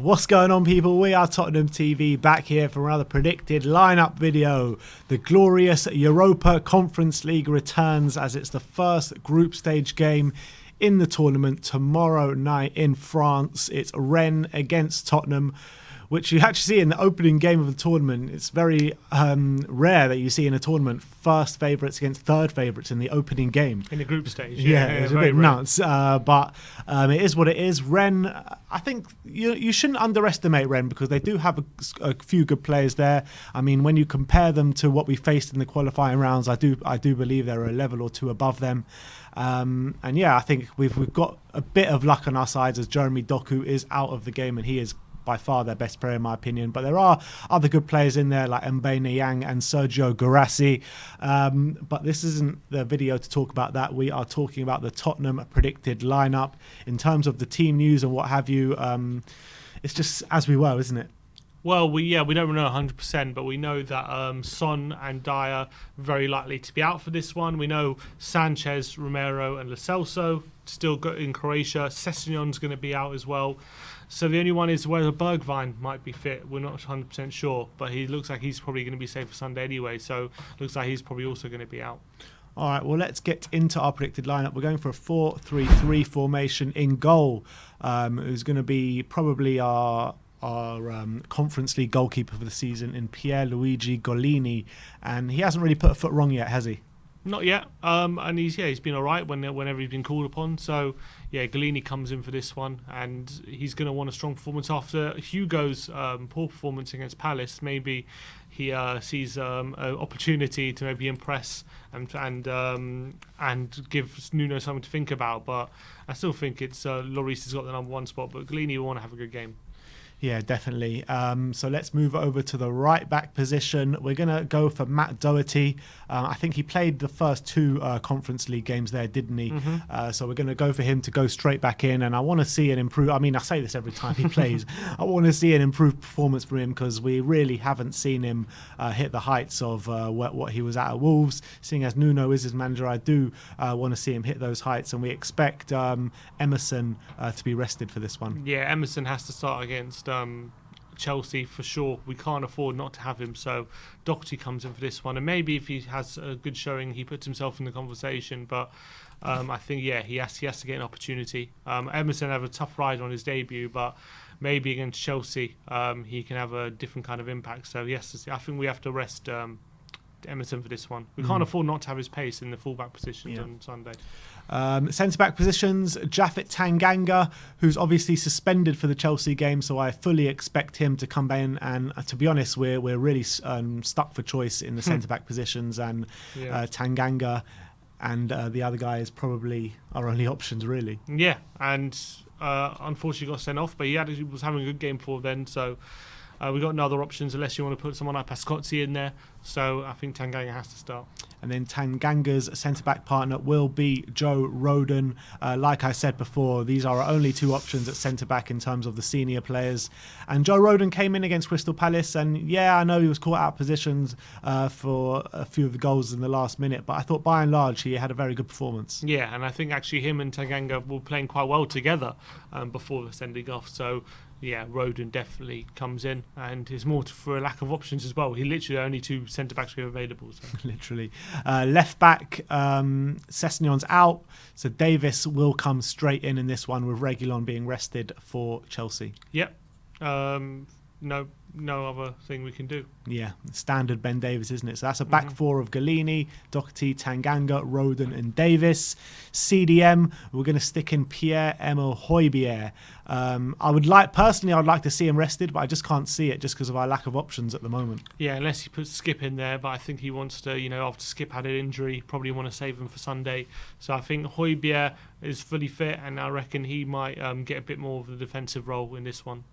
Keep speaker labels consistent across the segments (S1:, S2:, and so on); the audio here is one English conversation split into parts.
S1: What's going on, people? We are Tottenham TV, back here for another predicted lineup video. The glorious Europa Conference League returns as it's the first group stage game in the tournament tomorrow night in France. It's Rennes against Tottenham, which you actually see in the opening game of the tournament. It's very rare that you see in a tournament first favourites against third favourites in the opening game.
S2: In the group stage,
S1: yeah it's a bit nuts. But it is what it is. Rennes, I think you shouldn't underestimate Rennes because they do have a few good players there. I mean, when you compare them to what we faced in the qualifying rounds, I do believe they're a level or two above them. And yeah, I think we've got a bit of luck on our sides as Jeremy Doku is out of the game, and he is by far their best player in my opinion. But there are other good players in there like Mbene Yang and Sergio Guirassy. But this isn't the video to talk about that. We are talking about the Tottenham predicted lineup. In terms of the team news and what have you, it's just as we were, isn't it?
S2: Well, we don't know 100%, but we know that Son and Dyer very likely to be out for this one. We know Sanchez, Romero and Lo Celso still got in Croatia. Sessegnon's going to be out as well. So the only one is whether Bergwijn might be fit. We're not 100% sure, but he looks like he's probably going to be safe for Sunday anyway. So looks like he's probably also going to be out.
S1: All right, well, let's get into our predicted lineup. We're going for a 4-3-3 formation. In goal, who's going to be probably our Conference League goalkeeper for the season in Pierluigi Golini, and he hasn't really put a foot wrong yet, has he?
S2: Not yet, and he's been all right whenever he's been called upon. So yeah, Golini comes in for this one, and he's going to want a strong performance after Hugo's poor performance against Palace. Maybe he sees an opportunity to maybe impress and give Nuno something to think about. But I still think it's Lloris has got the number one spot, but Golini will want to have a good game.
S1: Yeah, definitely. So let's move over to the right back position. We're going to go for Matt Doherty. I think he played the first two Conference League games there, didn't he? Mm-hmm. So we're going to go for him to go straight back in. And I want to see an improved... I mean, I say this every time he plays. I want to see an improved performance from him because we really haven't seen him hit the heights of what he was at Wolves. Seeing as Nuno is his manager, I do want to see him hit those heights. And we expect Emerson to be rested for this one.
S2: Yeah, Emerson has to start against Chelsea for sure. We can't afford not to have him, so Doherty comes in for this one, and maybe if he has a good showing he puts himself in the conversation, but I think he has to get an opportunity. Emerson have a tough ride on his debut, but maybe against Chelsea he can have a different kind of impact. So yes, I think we have to rest Emerson for this one. We can't afford not to have his pace in the fullback positions on Sunday.
S1: Centre-back positions, Japhet Tanganga, who's obviously suspended for the Chelsea game, so I fully expect him to come in, and to be honest, we're really stuck for choice in the centre-back positions, and Tanganga and the other guy is probably our only options, really. Yeah,
S2: and unfortunately got sent off, but he was having a good game before then, so we've got no other options unless you want to put someone like Pascozzi in there. So I think Tanganga has to start.
S1: And then Tanganga's centre-back partner will be Joe Rodon. Like I said before, these are our only two options at centre-back in terms of the senior players. And Joe Rodon came in against Crystal Palace, and yeah, I know he was caught out of positions for a few of the goals in the last minute, but I thought by and large he had a very good performance.
S2: Yeah, and I think actually him and Tanganga were playing quite well together before the sending off. So yeah, Rodon definitely comes in, and it's more for a lack of options as well. He literally only two centre-backs we have available. So. Literally.
S1: Left back, Sessegnon's out, so Davies will come straight in this one with Reguilon being rested for Chelsea.
S2: Yep. No other thing we can do.
S1: Yeah, standard Ben Davies, isn't it? So that's a back four of Golini, Doherty, Tanganga, Rodon and Davies. CDM, we're going to stick in Pierre-Emile Højbjerg. I'd like to see him rested, but I just can't see it just because of our lack of options at the moment.
S2: Yeah, unless he puts Skip in there, but I think he wants to, after Skip had an injury, probably want to save him for Sunday. So I think Højbjerg is fully fit, and I reckon he might get a bit more of the defensive role in this one.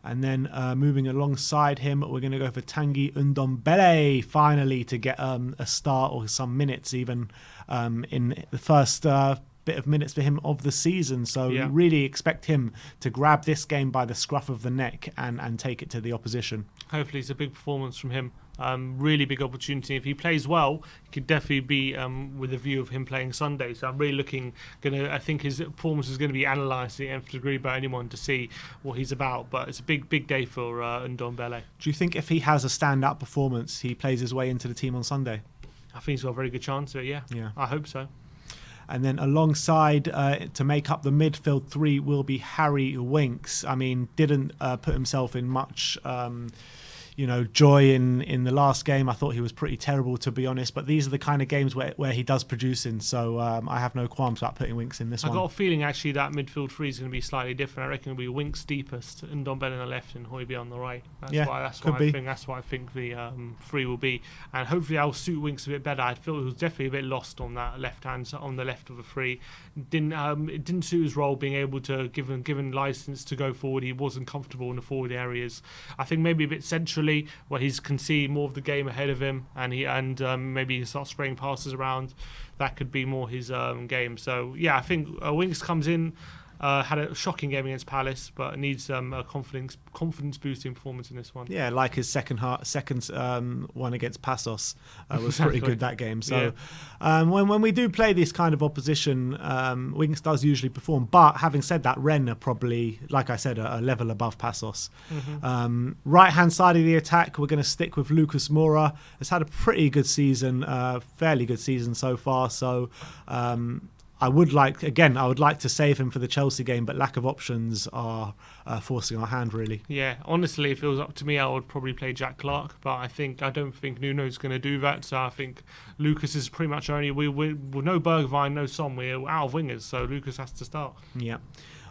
S1: And then moving alongside him, we're going to go for Tanguy Ndombele finally to get a start or some minutes even in the first bit of minutes for him of the season. So really expect him to grab this game by the scruff of the neck and take it to the opposition.
S2: Hopefully it's a big performance from him. Really big opportunity. If he plays well, he could definitely be with a view of him playing Sunday. So I'm really I think his performance is going to be analysed to the nth degree by anyone to see what he's about. But it's a big day for Ndombele.
S1: Do you think if he has a standout performance, he plays his way into the team on Sunday?
S2: I think he's got a very good chance of it, yeah. I hope so.
S1: And then alongside, to make up the midfield three, will be Harry Winks. I mean, didn't put himself in much joy in the last game. I thought he was pretty terrible, to be honest. But these are the kind of games where he does produce in. So I have no qualms about putting Winks in this one.
S2: I got a feeling actually that midfield three is going to be slightly different. I reckon it'll be Winks deepest, and Ndombele on the left, and Højbjerg on the right. That's what I think the three will be. And hopefully I'll suit Winks a bit better. I feel he was definitely a bit lost on that on the left of the three. It didn't suit his role, being able to given license to go forward. He wasn't comfortable in the forward areas. I think maybe a bit centrally, where he can see more of the game ahead of him, and maybe he starts spraying passes around. That could be more his game. So yeah, I think Winks comes in. Had a shocking game against Palace, but needs a confidence boosting performance in this one.
S1: Yeah, like his second one against Passos was pretty good that game. So when we do play this kind of opposition, Winks does usually perform. But having said that, Rennes are probably, like I said, a level above Passos. Right hand side of the attack, we're going to stick with Lucas Moura. Has had a pretty good season, fairly good season so far. So I would like to save him for the Chelsea game, but lack of options are forcing our hand, really. Yeah,
S2: honestly, if it was up to me, I would probably play Jack Clark, but I don't think Nuno's going to do that. So I think Lucas is pretty much only we no Bergwijn, no Son. We're out of wingers, so Lucas has to start.
S1: Yeah.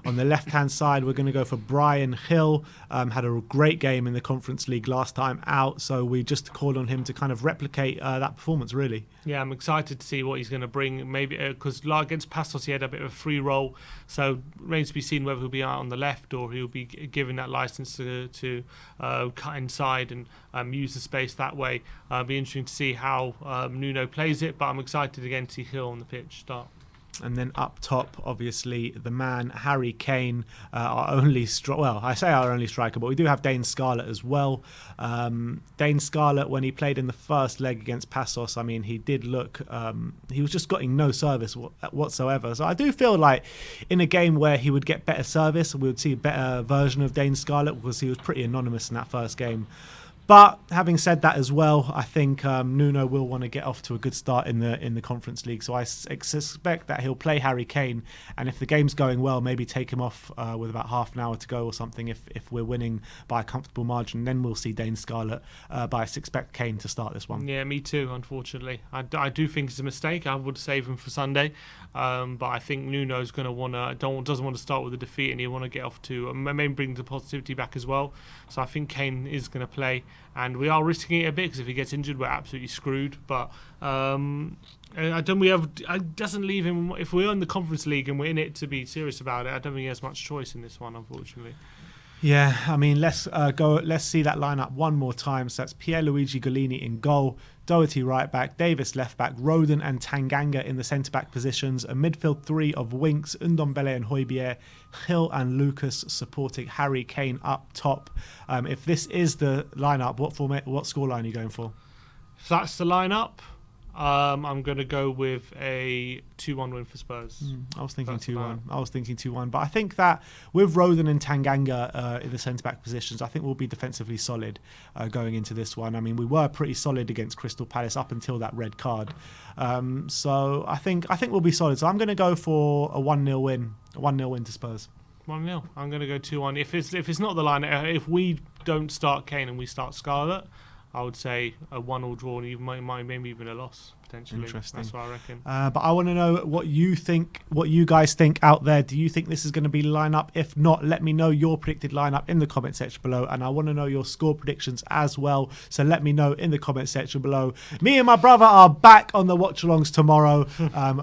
S1: On the left-hand side, we're going to go for Bryan Hill. Had a great game in the Conference League last time out, so we just called on him to kind of replicate that performance, really.
S2: Yeah, I'm excited to see what he's going to bring. Maybe because against Passos, he had a bit of a free role, so remains to be seen whether he'll be out on the left or he'll be given that license to cut inside and use the space that way. It'll be interesting to see how Nuno plays it, but I'm excited again to see Hill on the pitch start.
S1: And then up top, obviously, the man, Harry Kane, our only I say our only striker, but we do have Dane Scarlett as well. Dane Scarlett, when he played in the first leg against Passos, I mean, he did look, he was just getting no service whatsoever. So I do feel like in a game where he would get better service, we would see a better version of Dane Scarlett, because he was pretty anonymous in that first game. But having said that as well, I think Nuno will want to get off to a good start in the Conference League. So I suspect that he'll play Harry Kane, and if the game's going well, maybe take him off with about half an hour to go or something if we're winning by a comfortable margin. Then we'll see Dane Scarlett, but I expect Kane to start this one.
S2: Yeah, me too, unfortunately. I do think it's a mistake. I would save him for Sunday, but I think Nuno's going to doesn't want to start with a defeat, and he want to get off to maybe bring the positivity back as well. So I think Kane is going to play. And we are risking it a bit because if he gets injured, we're absolutely screwed. But it doesn't leave him. If we're in the Conference League and we're in it to be serious about it, I don't think he has much choice in this one, unfortunately.
S1: Yeah, I mean, let's see that lineup one more time. So that's Pierluigi Golini in goal, Doherty right back, Davies left back, Rodon and Tanganga in the centre back positions, a midfield three of Winks, Ndombele and Højbjerg, Hill and Lucas supporting Harry Kane up top. If this is the lineup, what scoreline are you going for?
S2: If that's the lineup, I'm going to go with a 2-1 win for Spurs.
S1: I was thinking 2-1. But I think that with Rodon and Tanganga in the centre-back positions, I think we'll be defensively solid going into this one. I mean, we were pretty solid against Crystal Palace up until that red card. So I think we'll be solid. So I'm going to go for a 1-0 win. A 1-0 win to Spurs.
S2: 1-0. I'm going to go 2-1. If it's not the line, if we don't start Kane and we start Scarlett, I would say a 1-1 draw, and maybe even a loss potentially.
S1: Interesting.
S2: That's what I reckon.
S1: But I want to know what you think, what you guys think out there. Do you think this is going to be lineup? If not, let me know your predicted lineup in the comment section below, and I want to know your score predictions as well. So let me know in the comment section below. Me and my brother are back on the watch-alongs tomorrow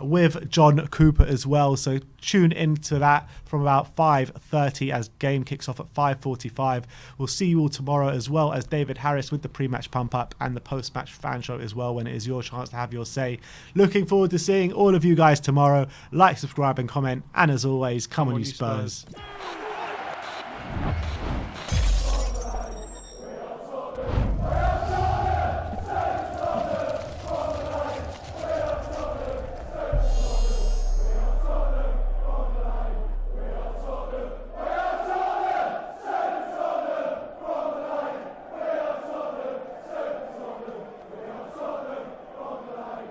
S1: with John Cooper as well. So tune into that from about 5:30 as game kicks off at 5:45. We'll see you all tomorrow, as well as David Harris with the pre-match pump-up and the post-match fan show as well, when it is your chance to have your say. Looking forward to seeing all of you guys tomorrow. Like, subscribe and comment, and as always, come on you Spurs.